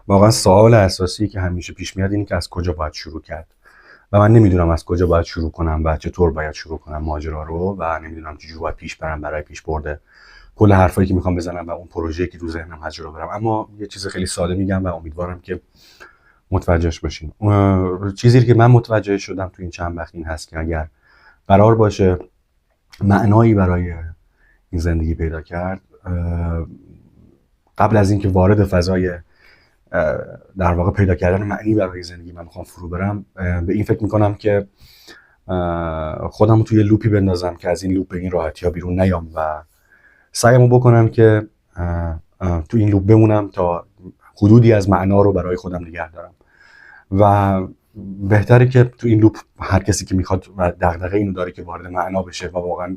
واقعا سوال اساسی که همیشه پیش میاد اینه که از کجا باید شروع کرد و من نمیدونم از کجا باید شروع کنم و چطور باید شروع کنم ماجرا رو و نمیدونم چجوری باید پیش برم برای پیش برده کل حرفایی که میخوام بزنم و اون پروژه‌ای که تو ذهنم هست جلو برم. اما یه چیز خیلی ساده میگم و امیدوارم که متوجهش باشین. چیزی که من متوجه شدم تو این چند وقت این هست که اگر قرار باشه معنایی برای این زندگی پیدا کرد، قبل از اینکه وارد فضای در واقع پیدا کردن معنی برای زندگی من میخوام فرو برم، به این فکر میکنم که خودم رو توی لوپی بندازم که از این لوپ به این راحتی ها بیرون نیام و سعیمو بکنم که تو این لوپ بمونم تا حدودی از معنا رو برای خودم نگه دارم. و بهتره که تو این لوپ هر کسی که میخواد و دغدغه اینو داره که وارد معنا بشه و واقعا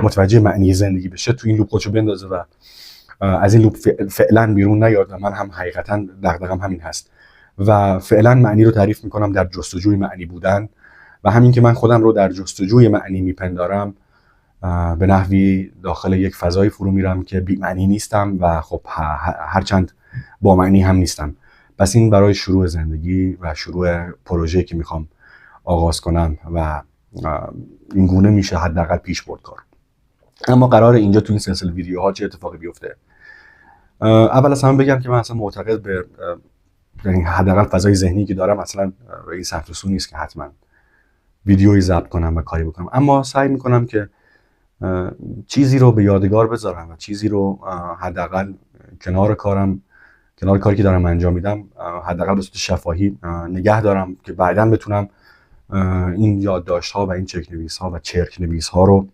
متوجه معنی زندگی بشه، تو این لوپ خودشو بندازه و از این لوپ فعلا بیرون نیاد. و من هم حقیقتا دغدغم همین هست و فعلا معنی رو تعریف میکنم در جستجوی معنی بودن و همین که من خودم رو در جستجوی معنی میپندارم، به نحوی داخل یک فضای فرو میرم که بی معنی نیستم و خب هرچند با معنی هم نیستم. پس این برای شروع زندگی و شروع پروژه‌ای که میخوام آغاز کنم و این گونه میشه حداقل پیش برد کار. اما قرار اینجا تو این سلسله ویدیوها چه اتفاقی بیفته؟ اول از همه بگم که من اصلا معتقد به یعنی حداقل فضای ذهنی که دارم اصلا این سمت و سو نیست که حتما ویدیویی ضبط کنم و کاری بکنم، اما سعی میکنم که چیزی رو به یادگار بذارم و چیزی رو حداقل کنار کاری که دارم انجام میدم حداقل به صورت شفاهی نگه دارم که بعداً بتونم این یادداشت‌ها و این چک نویس‌ها و چرک نویس‌ها رو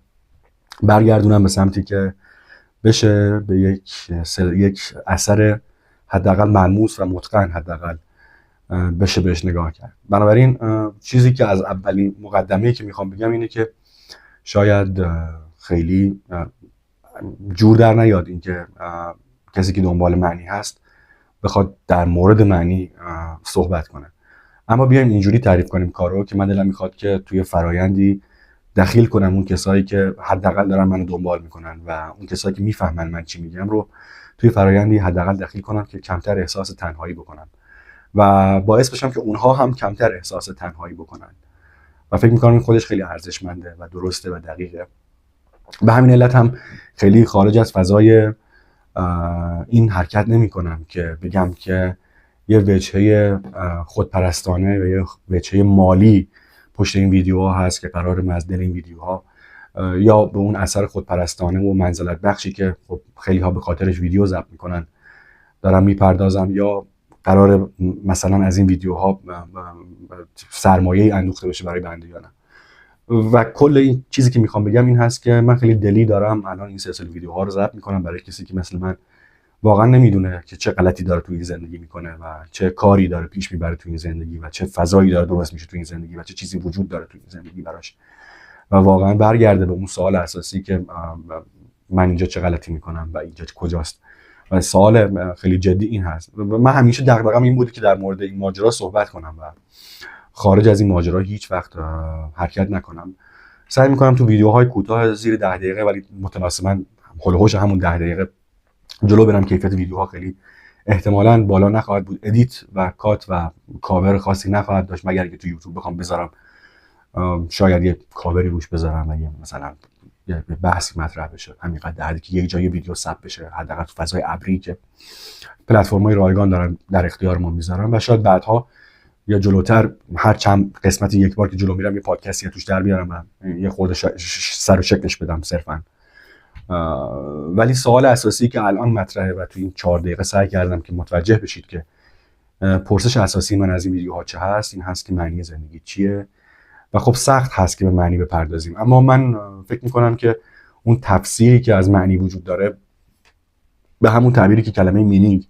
برگردونم به سمتی که بشه به یک اثر حداقل ملموس و متقن حداقل بشه بهش نگاه کرد. بنابراین چیزی که از اولین مقدمه‌ای که میخوام بگم اینه که شاید خیلی جور در نیاد اینکه کسی که دنبال معنی هست بخواد در مورد معنی صحبت کنه، اما بیایم اینجوری تعریف کنیم کارو که من دلم میخواد که توی فرایندی دخیل کنم اون کسایی که حداقل دارن منو دنبال میکنن و اون کسایی که میفهمن من چی میگم رو توی فرایندی حداقل دخیل کنم که کمتر احساس تنهایی بکنن و باعث بشم که اونها هم کمتر احساس تنهایی بکنن و فکر میکنم این خودش خیلی ارزشمنده و درسته و دقیقه. به همین علت هم خیلی خارج از فضای این حرکت نمی کنم که بگم که یه وجهه خودپرستانه و یه وجهه مالی پشت این ویدیوها هست که قرار از دل این ویدیوها یا به اون اثر خودپرستانه و منزلت بخشی که خب خیلی ها به خاطرش ویدیو ضبط میکنن دارم میپردازم، یا قرار مثلا از این ویدیوها سرمایه اندوخته بشه برای بنده یا نه. و کل این چیزی که میخوام بگم این هست که من خیلی دلی دارم الان این سلسله ویدیوها رو ضبط میکنم برای کسی که مثل من واقعا نمیدونه که چه غلطی داره تو این زندگی میکنه و چه کاری داره پیش میبره تو این زندگی و چه فضایی داره درست میشه تو این زندگی و چه چیزی وجود داره تو این زندگی براش و واقعا برگرده به اون سوال اساسی که من اینجا چه غلطی میکنم و اینجا کجاست. و سوال خیلی جدی این هست. من همیشه دغدغه‌م این بوده که در مورد این ماجرا صحبت کنم و خارج از این ماجرا هیچ وقت حرکت نکنم. سعی میکنم تو ویدیوهای کوتاه زیر 10 دقیقه ولی متناسباً هولوش همون 10 دقیقه جلو برم. کیفیت ویدیوها خیلی احتمالاً بالا نخواهد بود، ادیت و کات و کاور خاصی نخواهد داشت مگر که تو یوتیوب بخوام بذارم شاید یه کاوری روش بذارم و یه مثلا یه بحثی مطرح بشه همینقدر حدی که یه جای ویدیو ثبت بشه حداقل تو فضای ابری که پلتفرم‌های رایگان دارن در اختیار ما میذارن و شاید بعدها یا جلوتر هر چند قسمتی یک بار که جلو میرم یه پادکستی توش در بیارم و یه خورده سر و شکلش بدم صرفا. ولی سوال اساسی که الان مطرحه و تو این 4 دقیقه سعی کردم که متوجه بشید که پرسش اساسی من از این ویدیوها چه هست، این هست که معنی زندگی چیه. و خب سخت هست که به معنی بپردازیم، اما من فکر میکنم که اون تفسیری که از معنی وجود داره به همون تعبیری که کلمه مینینگ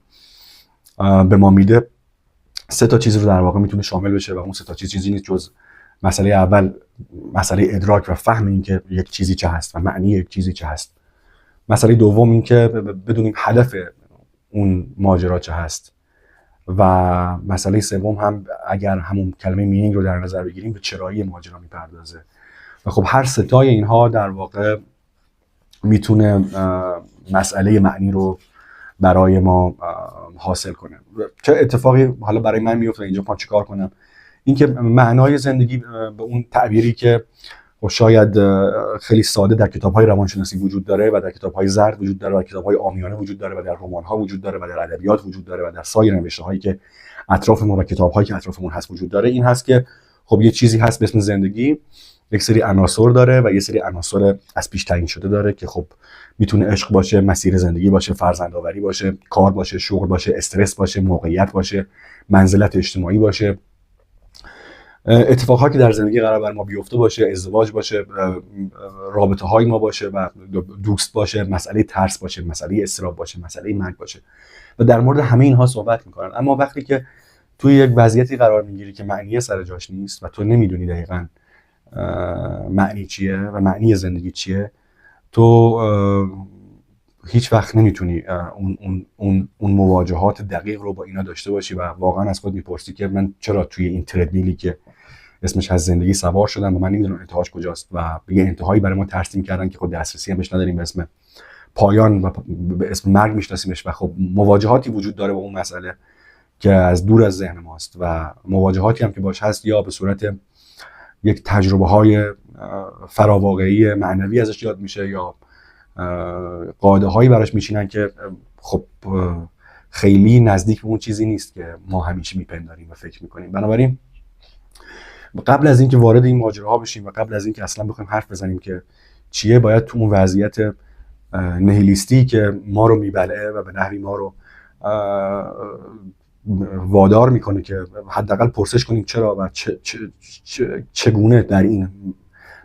به ما میده 3 تا چیز رو در واقع میتونه شامل بشه و اون 3 تا چیزی نیست جز مسئله اول مسئله ادراک و فهم این که یک چیزی چه هست و معنی یک چیزی چه هست. مسئله دوم این که بدونیم هدف اون ماجرا چه هست و مسئله سوم هم اگر همون کلمه مینینگ رو در نظر بگیریم به چرایی ماجرا میپردازه. و خب هر 3 تای اینها در واقع میتونه مسئله معنی رو برای ما حاصل کنه. چه اتفاقی حالا برای من میفته اینجا پا چیکار کنم؟ اینکه معنای زندگی به اون تعبیری که شاید خیلی ساده در کتاب‌های روانشناسی وجود داره و در کتاب‌های زرد وجود داره و در کتاب‌های عامیانه وجود داره و در رمان‌ها وجود داره و در ادبیات وجود داره و در سایر نوشته‌هایی که اطراف ما و کتاب‌هایی که اطرافمون هست وجود داره، این هست که خب یه چیزی هست به اسم زندگی، یک سری عناصر داره و یه سری عناصر از پیش تعیین شده داره که خب میتونه عشق باشه، مسیر زندگی باشه، فرزندآوری باشه، کار باشه، شغل باشه، استرس باشه، موقعیت باشه، منزلت اجتماعی باشه، اتفاقهایی که در زندگی قرار بر ما بیفته باشه، ازدواج باشه، رابطه های ما باشه و دوست باشه، مسئله ترس باشه، مسئله اضطراب باشه، مسئله مرگ باشه و در مورد همه اینها صحبت میکنن. اما وقتی که توی یک وضعیتی قرار میگیری که معنی سر جاش نیست و تو نمیدونی دقیقاً معنی چیه و معنی زندگی چیه، تو هیچ وقت نمیتونی اون مواجهات دقیق رو با اینا داشته باشی و واقعا از خود میپرسی که من چرا توی این تردمیلی که اسمش از زندگی سوار شدم و من نمیدونم انتهاش کجاست و به یه انتهایی برای ما ترسیم کردن که خود دسترسی هم بهش نداریم، به اسم پایان و به اسم مرگ میشناسیمش و خب مواجهاتی وجود داره با اون مسئله که از دور از ذهن ماست و مواجهاتی هم که باش هست یا به صورت یک تجربه های فراواقعی معنوی ازش یاد میشه یا قاعده هایی براش میچینن که خب خیلی نزدیک به اون چیزی نیست که ما همیشه میپنداریم و فکر میکنیم. بنابراین قبل از اینکه وارد این ماجراها بشیم و قبل از اینکه اصلا بخوایم حرف بزنیم که چیه، باید تو اون وضعیت نهیلیستی که ما رو میبلعه و به نحوی ما رو وادار میکنه که حداقل پرسش کنیم چرا و چگونه در این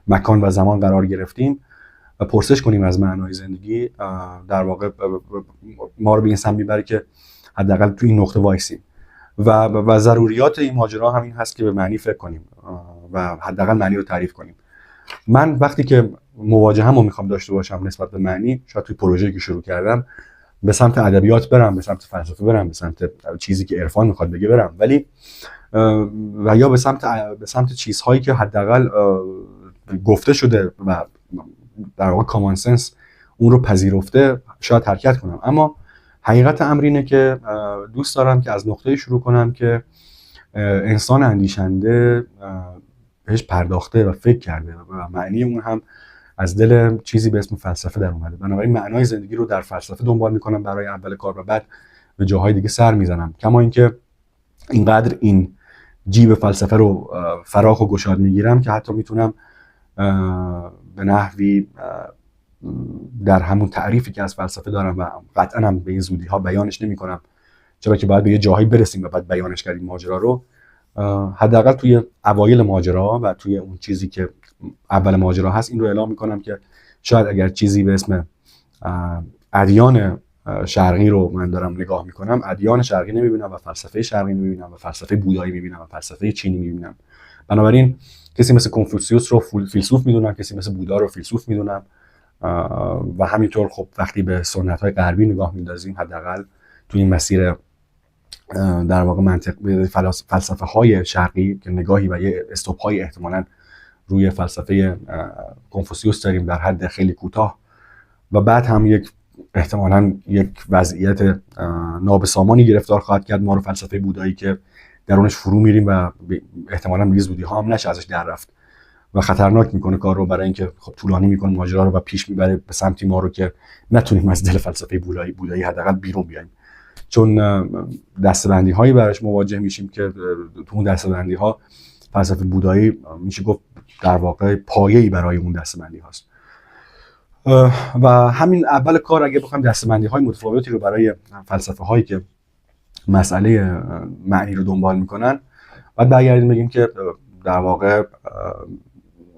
مکان و زمان قرار گرفتیم و پرسش کنیم از معنای زندگی، در واقع ما رو به این سمت میبره که حداقل تو این نقطه وایسیم و ضروریات این ماجرا همین هست که به معنی فکر کنیم و حداقل معنی رو تعریف کنیم. من وقتی که مواجهه‌مو میخوام داشته باشم نسبت به معنی، شاید توی پروژه‌ای که شروع کردم به سمت ادبیات برم، به سمت فلسفه برم، به سمت چیزی که عرفان میخواد بگه برم، ولی و یا به سمت چیزهایی که حداقل گفته شده و در واقع کامان سنس اون رو پذیرفته شاید حرکت کنم. اما حقیقت امر اینه که دوست دارم که از نقطه‌ای شروع کنم که انسان اندیشنده بهش پرداخته و فکر کرده و معنی اون هم از دل چیزی به اسم فلسفه در اومده. بنابراین معنای زندگی رو در فلسفه دنبال میکنم برای اول کار و بعد به جاهای دیگه سر میزنم. کما اینکه اینقدر این جیب فلسفه رو فراخ و گشاد میگیرم که حتی میتونم به نحوی در همون تعریفی که از فلسفه دارم و قطعا هم به این زودی ها بیانش نمی کنم، چرا که باید به یه جاهایی برسیم و بعد بیانش کردیم ماجرا رو، حداقل توی اوایل ماجرا و توی اون چیزی که اول ماجرا هست این رو اعلام میکنم که شاید اگر چیزی به اسم ادیان شرقی رو من دارم نگاه میکنم، ادیان شرقی نمیبینم و فلسفه شرقی نمیبینم و فلسفه بودایی میبینم و فلسفه چینی میبینم. بنابراین کسی مثل کنفوسیوس رو فیلسوف میدونم، کسی مثل بودا رو فیلسوف میدونم و همینطور خب وقتی به سنت‌های غربی نگاه میندازیم حداقل توی این مسیر در واقع منطق فلسفه های شرقی که نگاهی و یه استوپ‌های احتمالاً روی فلسفه کنفوسیوس داریم در حد خیلی کوتاه و بعد هم احتمالاً یک وضعیت نابسامانی گرفتار خواهد کرد ما رو فلسفه بودایی که درونش فرو میریم و احتمالاً به زودی ها هم نشه ازش در رفت و خطرناک میکنه کار رو، برای اینکه خب طولانی میکنه ماجرا رو و پیش میبره به سمتی ما رو که نتونیم از دل فلسفه بودایی حداقل بیرون بیایم، چون دسته‌بندی هایی براش مواجه میشیم که تو اون دسته‌بندی ها فلسفه بودایی میشه گفت در واقع پایه‌ای برای اون دسته‌بندی هاست و همین اول کار اگه بخوایم دسته‌بندی های متفاوتی رو برای فلسفه هایی که مسئله معنی رو دنبال میکنن بعد برگردیم بگیم که در واقع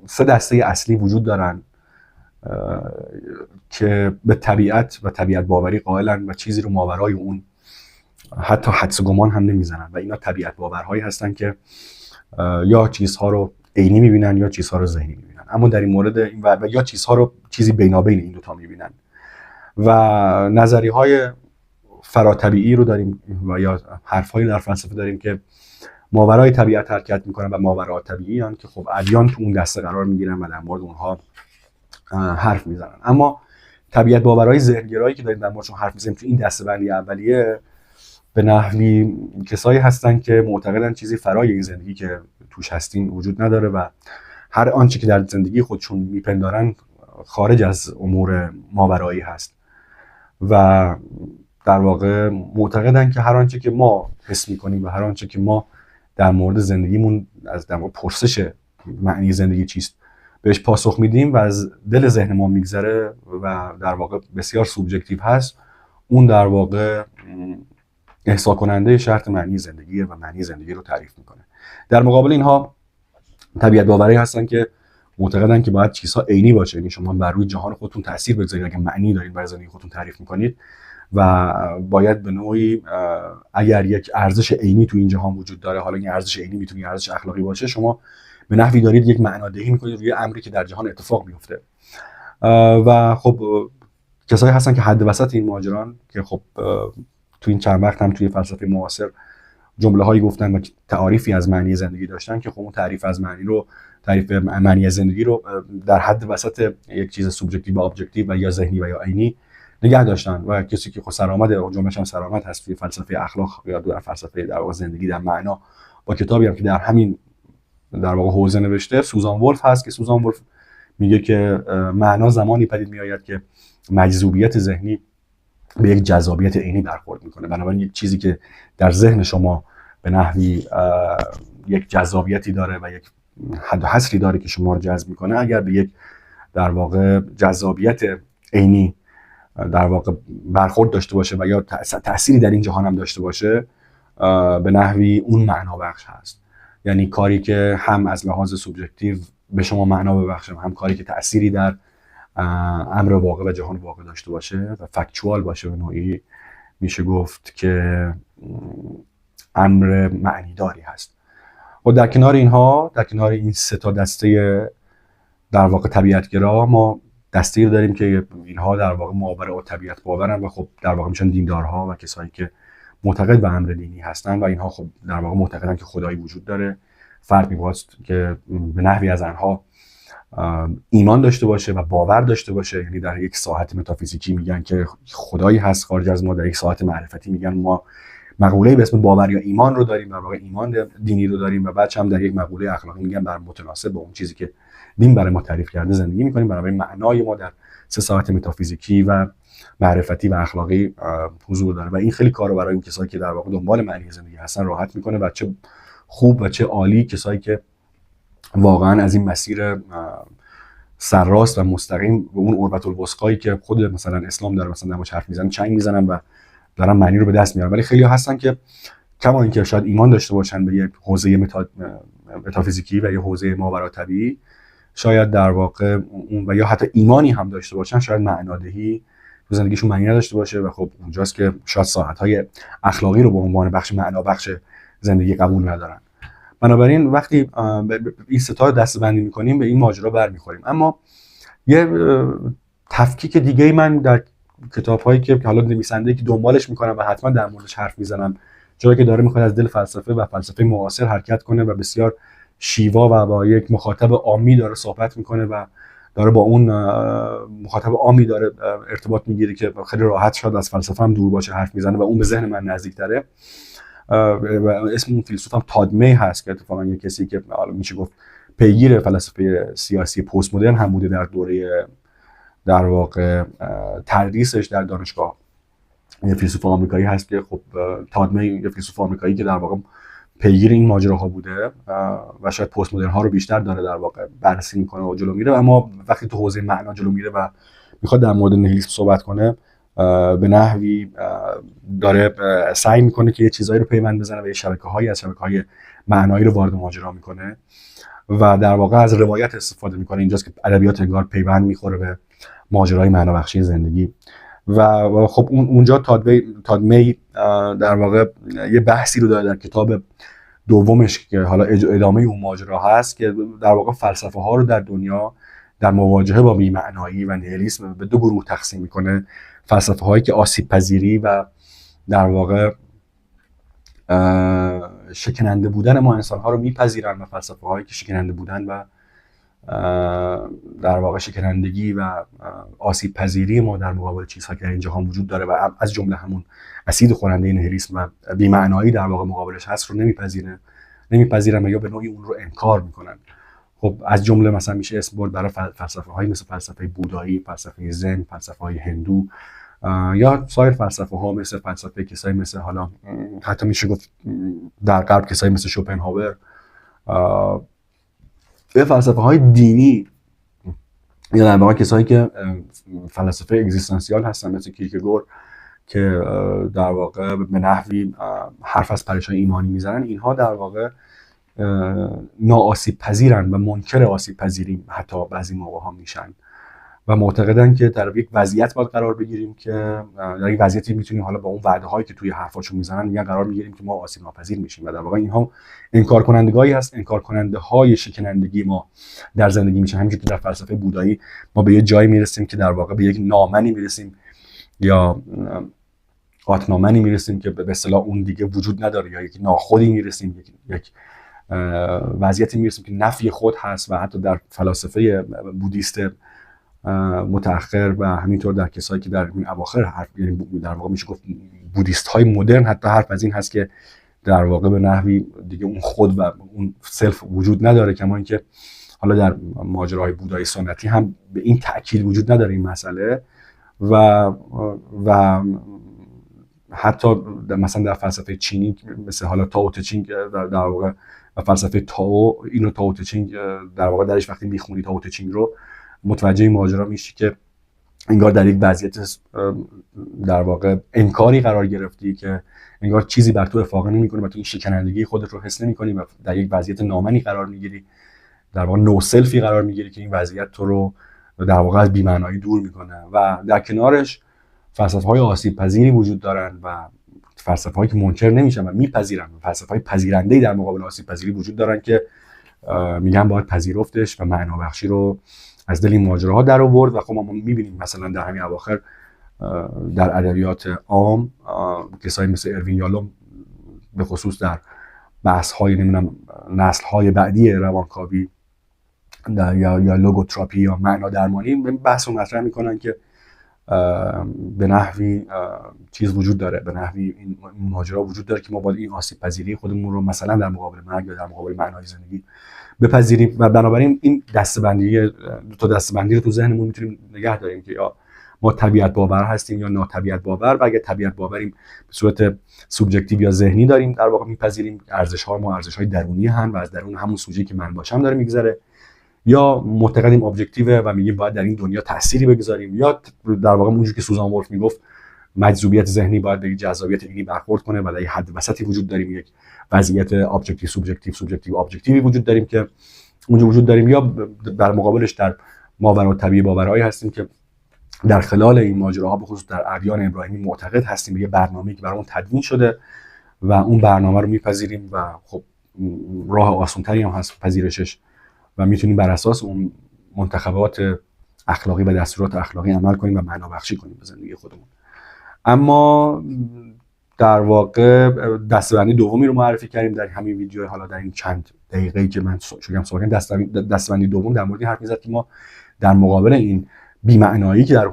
3 دسته اصلی وجود دارن که به طبیعت و طبیعت باوری قائلن و چیزی رو ماورای اون حتی حدس و گمان هم نمیزنن و اینا طبیعت باورهایی هستن که یا چیزها رو عینی میبینن یا چیزها رو ذهنی میبینن، اما در این مورد این و یا چیزها رو چیزی بینابین این دوتا میبینن و نظری های فراطبیعی رو داریم و یا حرفهایی در فلسفه داریم که ماورای طبیعت حرکت میکنن و ماورای طبیعی هستن که خب ادیان تو اون دسته قرار میگیرن و در مورد اونها حرف میزنن. اما طبیعت باورهای ذهن‌گرایی که داریم در موردشون حرف می‌زنیم تو این دسته‌بندی اولیه به نحوی کسایی هستن که معتقدن چیزی فرای این زندگی که توش هستیم وجود نداره و هر آنچه که در زندگی خودشون میپندارن خارج از امور ماورایی هست و در واقع معتقدن که هر آنچه که ما حس میکنیم و هر آنچه که ما در مورد زندگیمون از در مورد پرسش معنی زندگی چیست بهش پاسخ میدیم و از دل ذهن ما میگذره و در واقع بسیار سوبژکتیو هست، اون در واقع احصا کننده شرط معنی زندگیه و معنی زندگی رو تعریف میکنه. در مقابل اینها طبیعت باوری هستن که معتقدن که باید چیزها عینی باشه، یعنی شما بر روی جهان خودتون تاثیر بگذارید اگه معنی دارید برای زندگی خودتون تعریف میکنید و باید به نوعی اگر یک ارزش عینی تو این جهان وجود داره، حالا این ارزش عینی میتونه ارزش اخلاقی باشه، شما به نحوی دارید یک معنادهی میکنید روی امری که در جهان اتفاق میفته. و خب کسایی هستن که حد وسط این ماجران که خب تو این چند وقت هم توی فلسفه معاصر جمله هایی گفتن و تعریفی از معنی زندگی داشتن که خب اون تعریف معنی زندگی رو در حد وسط یک چیز سوبژکتیو و ابجکتیو و یا ذهنی و یا عینی نگه داشتن و کسی که خب سرآمد جمله‌ش هم سرآمد هست توی فلسفه اخلاق یا در فلسفه در واقع زندگی در معنا با کتابی هم که در همین در واقع حوزه نوشته، سوزان ولف هست که سوزان ولف میگه که معنا زمانی پدید میآید که مجذوبیت ذهنی به یک جذابیت عینی برخورد میکنه. بنابراین یک چیزی که در ذهن شما به نحوی یک جذابیتی داره و یک حد و حصری داره که شما رو جذب میکنه، اگر به یک در واقع جذابیت عینی در واقع برخورد داشته باشه و یا تأثیری در این جهان هم داشته باشه، به نحوی اون معنا بخش هست. یعنی کاری که هم از لحاظ سوبژکتیو به شما معنا ببخشه، هم کاری که تأثیری در امر واقع و جهان واقع داشته باشه و فکچوال باشه، به نوعی میشه گفت که امر معنیداری هست. و در کنار اینها، در کنار این سه تا دسته در واقع طبیعتگرا، ما دسته رو داریم که اینها در واقع معاور و طبیعت باورن و خب در واقع میشن دیندارها و کسایی که معتقد به امر دینی هستن و اینها خب در واقع معتقدن که خدایی وجود داره. فرق می‌باست که به نحوی از آنها ایمان داشته باشه و باور داشته باشه، یعنی در یک ساحت متافیزیکی میگن که خدایی هست خارج از ما، در یک ساحت معرفتی میگن ما مقوله‌ای به اسم باور یا ایمان رو داریم، در واقع ایمان دینی رو داریم، و بعد هم در یک مقوله اخلاقی میگن بر متناسب با اون چیزی که دین برای ما تعریف کرده زندگی میکنیم. بنابراین معنای ما در سه ساحت متافیزیکی و معرفتی و اخلاقی حضور داره و این خیلی کارو برای اون کسایی که در واقع دنبال معنی زندگی هستن راحت میکنه و چه خوب و چه عالی کسایی که واقعا از این مسیر سرراست و مستقیم به اون اوربت الوثقایی که خود مثلا اسلام داره مثلا دمش حرف میزنن چنگ میزنن و دارن معنی رو به دست میارن. ولی خیلی هستن که کما اینکه شاید ایمان داشته باشن به یک حوزه متافیزیکی و یا حوزه ماوراتبیعی، شاید در واقع اون و یا حتی ایمانی هم داشته باشن، شاید معنادهی تو زندگیشون معنی نداشته باشه و خب اونجاست که شاید ساحت‌های اخلاقی رو به عنوان بخش معنا بخش زندگی قبول ندارن. بنابراین وقتی این ستا رو دسته‌بندی می‌کنیم به این ماجرا برمی‌خوریم. اما یه تفکیک دیگه من در کتاب‌هایی که حالا نویسنده‌ای که دنبالش می‌کنم و حتما در موردش حرف می‌زنم، جایی که داره می‌خواد از دل فلسفه و فلسفه معاصر حرکت کنه و بسیار شیوا و با یک مخاطب عامی داره صحبت می‌کنه و داره با اون مخاطب عامی داره ارتباط می‌گیره که خیلی راحت شد از فلسفه هم دور باشه حرف می‌زنه و اون به ذهن من نزدیک‌تره. و اسم اون فیلسوف هم تادمی هست که اتفاقا یه کسی که حالا میشه گفت پیگیر فلسفه سیاسی پست مدرن هم بوده در دوره در واقع تدریسش در دانشگاه. یه فیلسوف آمریکایی هست که خب تادمی یه فیلسوف آمریکایی که در واقع پیگیر این ماجراها بوده و شاید پست مدرن ها رو بیشتر داره در واقع بررسی میکنه و جلو میره، اما وقتی تو حوزه معنا جلو میره و میخواد در مورد نیهیلیسم صحبت کنه به نحوی داره سعی میکنه که یه چیزایی رو پیوند بزنه و یه شبکه‌هایی از شبکه‌های معنایی رو وارد ماجرا میکنه و در واقع از روایت استفاده میکنه. اینجاست که ادبیات انگار پیوند میخوره به ماجرای معنابخشی زندگی و خب اونجا تادمی در واقع یه بحثی رو داره در کتاب دومش که حالا ادامه اون ماجرا هست که در واقع فلسفه ها رو در دنیا در مواجهه با بی‌معنایی و نیهیلیسم به دو گروه تقسیم میکنه. فلسفه هایی که آسیب پذیری و در واقع شکننده بودن ما انسان ها رو میپذیرن و فلسفه هایی که شکننده بودن و در واقع شکنندگی و آسیب پذیری ما در مقابل چیزها که در این جهان وجود داره و از جمله همون اسید خورنده نهیلیسم و بی‌معنایی در واقع مقابلش هست رو نمیپذیرن و یا به نوعی اون رو انکار میکنن. خب از جمله مثلا میشه اسم برد برای فلسفه هایی مثل فلسفه بودایی، فلسفه زن، فلسفه های هندو یا سایر فلسفه ها مثل فلسفه کسایی مثل حالا حتی میشه گفت در غرب کسایی مثل شوپنهاور، به فلسفه های دینی یا در واقع کسایی که فلسفه اگزیستانسیال هستن مثل کیرکگور که در واقع به نحوی حرف از پرشای ایمانی میزنن. اینها در واقع ناآسیب پذیرن و منکر آسیب پذیری حتی بعضی موقع ها میشن و معتقدن که در یک وضعیت باید قرار بگیریم که در یک وضعیتی میتونیم حالا با اون وعده هایی که توی حرفاشون میزنن میگن قرار میگیریم که ما آسیب ناپذیر میشیم و در واقع اینها انکار کنندگانی هست، انکار کننده های شکنندگی ما در زندگی میشن. همینجوری که در فلسفه بودایی ما به یه جایی میرسیم که در واقع به یک نامنی میرسیم یا آتنامنی میرسیم که به اصطلاح اون دیگه وجود نداره، یا یک ناخودی میرسیم، یک وضعیتی میرسیم که نفی خود هست. و حتی در فلاسفه بودیست متأخر و همینطور در کسایی که در این اواخر یعنی در واقع میشه گفت بودیست های مدرن حتی حرف از این هست که در واقع به نحوی دیگه اون خود و اون سلف وجود نداره، کما اینکه حالا در ماجراهای بودایی سنتی هم به این تأکید وجود نداره این مسئله و حتی مثلا در فلسفه چینی مثل حالا تائو ته چینگ در واقع و فلسفه تائو، اینو تائو ته چینگ در واقع درش وقتی میخونی تائو ته چینگ رو متوجه ماجرا میشی که انگار در یک وضعیت در واقع انکاری قرار گرفتی که انگار چیزی بر تو افاقه نمیکنه و تو این شکنندگی خودت رو حس نمیکنی و در یک وضعیت نامنی قرار میگیری، در واقع نو سلفی قرار میگیری که این وضعیت تو رو در واقع از بی‌معنایی دور میکنه. و در کنارش فلسفه‌های آسیب پذیری وجود دارن و فلسفه‌هایی که منکر نمیشن و میپذیرن، فلسفه‌های پذیرنده‌ای در مقابل آسیب پذیری وجود دارن که میگن باید پذیرفتش و معنا بخشی رو از دل این ماجراها در آورد. و خب ما میبینیم مثلا در همین اواخر در ادبیات عام کسایی مثل اروین یالوم به خصوص در بحث‌های نمیدونم نسل‌های بعدی روانکاوی یا لوگوتراپی یا معنا درمانی بحث رو مطرح میکنن که به نحوی چیز وجود داره، به نحوی این ماجرا وجود داره که ما باید این آسیب پذیری خودمون رو مثلا در مقابل مرگ یا در مقابل معنای زندگی بپذیریم. و بنابراین این دسته‌بندی دو تا دسته‌بندی رو تو ذهنمون میتونیم نگه داریم که یا ما طبیعت باور هستیم یا ناطبیعت باور. و اگه طبیعت باوریم به صورت سوبژکتیو یا ذهنی داریم در واقع میپذیریم ارزش‌ها ما ارزش‌های درونی هستن و از درون همون سوژه‌ای که من باشم داره میگذره، یا معتقدیم ابجکتیوه و میگیم باید در این دنیا تأثیری بگذاریم، یا در واقع اونجوری که سوزان ولف میگفت مجذوبیت ذهنی باید به جذابیت علمی برخورد کنه و در یک حد وسطی وجود داریم، یک وضعیت ابجکتیو سوبژکتیو ابجکتیوی وجود داریم که اونجا وجود داریم، یا در مقابلش در ماورالطبیعی باورهایی هستیم که در خلال این ماجراها به خصوص در ادیان ابراهیمی معتقد هستیم به یه برنامه‌ای که برامون تدوین شده و اون برنامه رو میپذیریم و خب راه آسان‌تری هم هست پذیرشش و میتونیم بر اساس اون منتخبات اخلاقی و دستورات اخلاقی عمل کنیم و معنا بخشی کنیم به زندگی خودمون. اما در واقع دسته‌بندی دومی رو معرفی کردیم در همین ویدیو. حالا در این چند دقیقه‌ای که من شگم صحبت کردم دسته‌بندی دوم در مورد حرف می‌زد که ما در مقابل این بی‌معنایی که در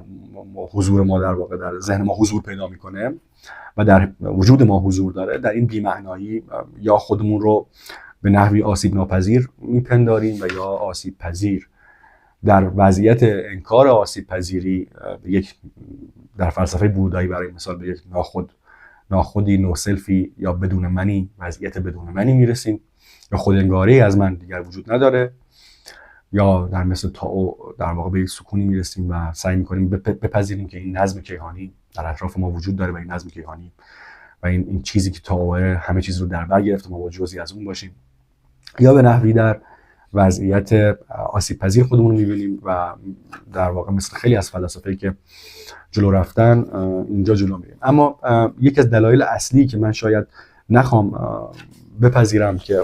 حضور ما در واقع در ذهن ما حضور پیدا می‌کنه و در وجود ما حضور داره، در این بی‌معنایی یا خودمون رو به نحوی آسیب ناپذیر میپنداریم و یا آسیب پذیر. در وضعیت انکار آسیب پذیری یک در فلسفه بودایی برای مثال به یک ناخودی نو سلفی یا بدون منی، وضعیت بدون منی میرسیم یا خودانگاری از من دیگر وجود نداره، یا در مثل تائو در واقع به یک سکونی میرسیم و سعی میکنیم بپذیریم که این نظم کیهانی در اطراف ما وجود داره و این نظم کیهانی و این چیزی که تائو همه چیز رو در بر گرفته ما با جزئی از اون باشیم، یا به نحوی در وضعیت آسیب پذیر خودمون رو میبینیم و در واقع مثل خیلی از فلاسفه‌ای که جلو رفتن اینجا جلو میریم. اما یکی از دلایل اصلی که من شاید نخوام بپذیرم که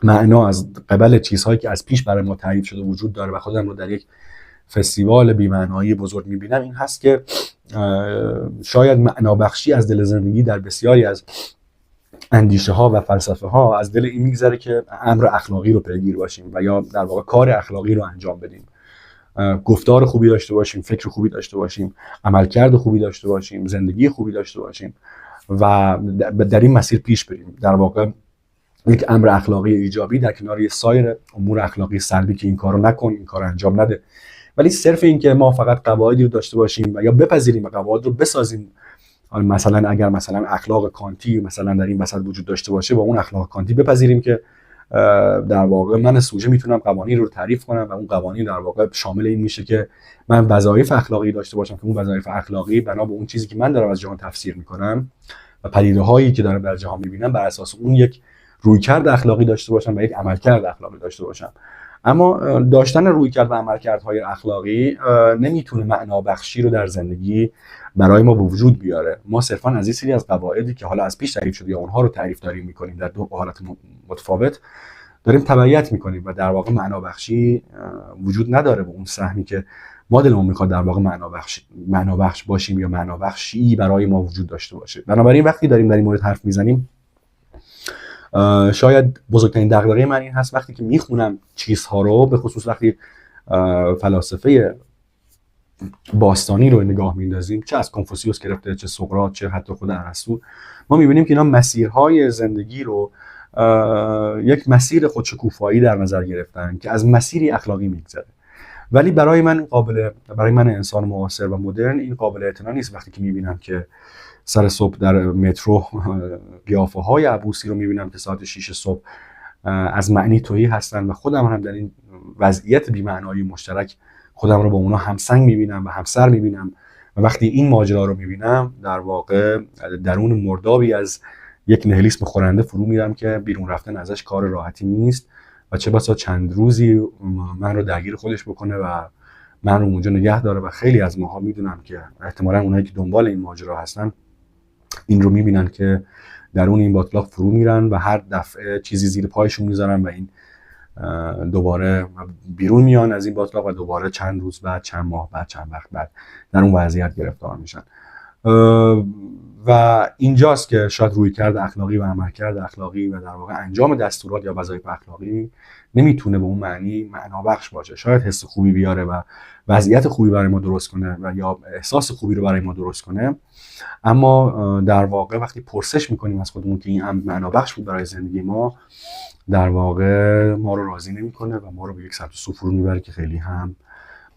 معنا از قبل چیزهایی که از پیش برای ما تعریف شده وجود داره و خودم رو در یک فستیوال بی‌معنایی بزرگ میبینم این هست که شاید معنا بخشی از دل زندگی در بسیاری از اندیشه ها و فلسفه ها از دل این میگذره که امر اخلاقی رو پیگیر باشیم و یا در واقع کار اخلاقی رو انجام بدیم، گفتار خوبی داشته باشیم، فکر خوبی داشته باشیم، عملکرد خوبی داشته باشیم، زندگی خوبی داشته باشیم و در این مسیر پیش بریم. در واقع یک امر اخلاقی ایجابی در کنار یه سایر امور اخلاقی سلبی که این کارو نکن، این کارو انجام نده. ولی صرف این که ما فقط قواعدی رو داشته باشیم و یا بپذیریم و قواعد رو بسازیم، مثلا اگر مثلا اخلاق کانتی مثلا در این وسط وجود داشته باشه، با اون اخلاق کانتی بپذیریم که در واقع من سوژه میتونم قوانین رو تعریف کنم و اون قوانین در واقع شامل این میشه که من وظایف اخلاقی داشته باشم که اون وظایف اخلاقی بنا به اون چیزی که من دارم از جهان تفسیر میکنم و پدیده هایی که دارم در جهان میبینم بر اساس اون یک رویکرد اخلاقی داشته باشم و یک عملکرد اخلاقی داشته باشم. اما داشتن رویکرد و عملکردهای اخلاقی نمیتونه معنا بخشی رو در زندگی برای ما به وجود بیاره. ما صرفا از این سری از قواعدی که حالا از پیش تعریف شده یا اونها رو تعریف داریم میکنیم در دو حالت متفاوت داریم تبعیت میکنیم و در واقع معنا بخشی وجود نداره به اون سهمی که ما دلمون میخواد در واقع معنا بخش باشیم یا معنا بخشی برای ما وجود داشته باشه. بنابراین وقتی داریم در این مورد حرف میزنیم، شاید بزرگترین دغدغه من این هست وقتی که میخونم چیزها رو، به خصوص وقتی فلاسفه باستانی رو نگاه میندازیم، چه از کنفوسیوس گرفته، چه سقراط، چه حتی خود ارسطو، ما میبینیم که اینا مسیرهای زندگی رو یک مسیر خودشکوفایی در نظر گرفتن که از مسیری اخلاقی میگذره. ولی برای من انسان معاصر و مدرن این قابل اعتنا نیست وقتی که میبینم که سر صبح در مترو قیافه‌های عبوسی رو میبینم که ساعت 6 صبح از معنی تهی هستن و خودم هم در این وضعیت بی‌معنایی مشترک خودم رو با اونا همسنگ میبینم و همسر میبینم و وقتی این ماجرا رو میبینم در واقع درون مردابی از یک نهیلیسم خورنده فرو میرم که بیرون رفتن ازش کار راحتی نیست و چه بسا چند روزی من رو درگیر خودش بکنه و من رو اونجا نگه داره. و خیلی از ماها میدونم که احتمالاً اونایی که دنبال این ماجرا هستن این رو میبینن که درون این باطلاق فرو میرن و هر دفعه چیزی زیر پایشون میذارن و این دوباره بیرون میان از این باطلاق و دوباره چند روز بعد، چند ماه بعد، چند وقت بعد در اون وضعیت گرفتار میشن. و اینجاست که شاید رویکرد اخلاقی و عملکرد اخلاقی و در واقع انجام دستورات یا وظایف اخلاقی نمیتونه به اون معنی معنا بخش باشه. شاید حس خوبی بیاره و وضعیت خوبی برای ما درست کنه و یا احساس خوبی رو برای ما درست کنه، اما در واقع وقتی پرسش میکنیم از خودمون که این معنا بخش بود برای زندگی ما، در واقع ما رو راضی نمیکنه و ما رو به یک سمت سو فرو میبره که خیلی هم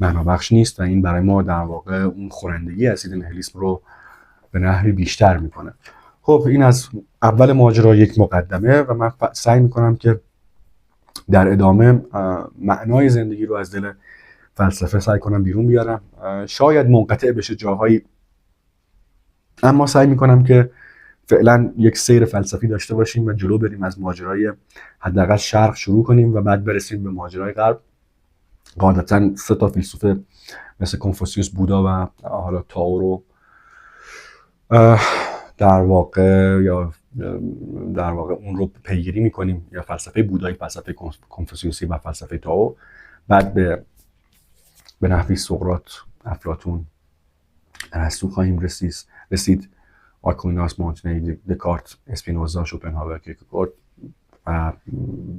معنا بخش نیست و این برای ما در واقع اون خورندگی اسید نهیلیسم رو به نحوی بیشتر میکنه. خب این از اول ماجرا یک مقدمه و من سعی میکنم که در ادامه معنای زندگی رو از دل فلسفه سعی کنم بیرون بیارم. شاید منقطع بشه جاهایی، اما سعی میکنم که فعلا یک سیر فلسفی داشته باشیم و جلو بریم، از ماجرای حداقل شرق شروع کنیم و بعد برسیم به ماجرای غرب. قاعدتا 3 تا فیلسوف مثل کنفوسیوس، بودا و حالا تائو رو در واقع اون رو پیگیری میکنیم، یا فلسفه بودایی، فلسفه کنفوسیوسی و فلسفه تائو. بعد به نحوی سقراط، افلاطون، ارسطو خواهیم رسید، آکویناس، مونتنی، دکارت، اسپینوزا، شوپنهاور، کیرکگارد و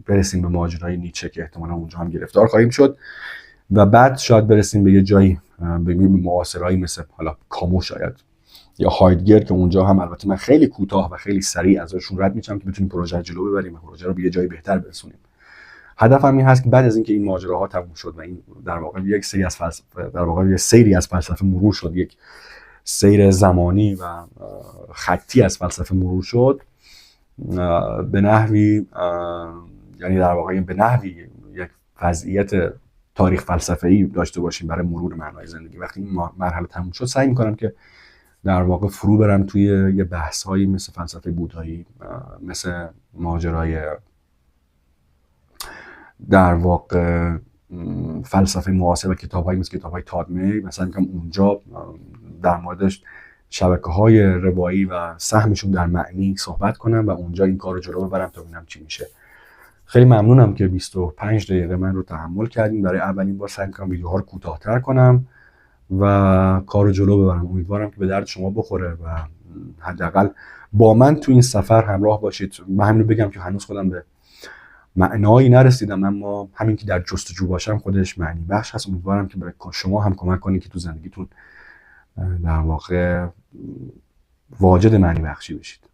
برسیم به ماجرای نیچه که احتمالا اونجا هم گرفتار خواهیم شد و بعد شاید برسیم به یه جایی به معاصرایی مثل حالا کامو شاید یا هایدگر که اونجا هم البته من خیلی کوتاه و خیلی سریع ازشون رد میشم که بتونیم پروژه رو جلو ببریم و پروژه رو به یه جایی بهتر برسونیم. هدفم این هست که بعد از اینکه این ماجراها تموم شد و این در واقع یک سری از فلسفه، در واقع یه سری از فلسفه مرور شد، یک سیر زمانی و خطی از فلسفه مرور شد، به نحوی یعنی در واقع به نحوی یک وضعیت تاریخ فلسفه‌ای داشته باشیم برای مرور معنای زندگی. وقتی این مرحله تموم شد سعی می‌کنم که در واقع فرو برم توی یه بحث‌هایی مثل فلسفه بودایی، مثل ماجرای در واقع فلسفه معاصر و کتاب‌هایی مثل کتاب‌های تادمی، مثلا میگم اونجا در موردش شبکه‌های روایی و سهمشون در معنی صحبت کنم و اونجا این کار رو جلو ببرم تا ببینم چی میشه. خیلی ممنونم که 25 دقیقه من رو تحمل کردین. برای اولین بار سعی می‌کنم ویدیوها رو کوتاه‌تر کنم و کار رو جلو ببرم. امیدوارم که به درد شما بخوره و حداقل با من تو این سفر همراه باشید. من همین رو بگم که هنوز خودم به معنایی نرسیدم، اما همین که در جستجو باشم خودش معنی بخش هست. امیدوارم که به شما هم کمک کنید که تو زندگیتون در واقع واجد معنی بخشی بشید.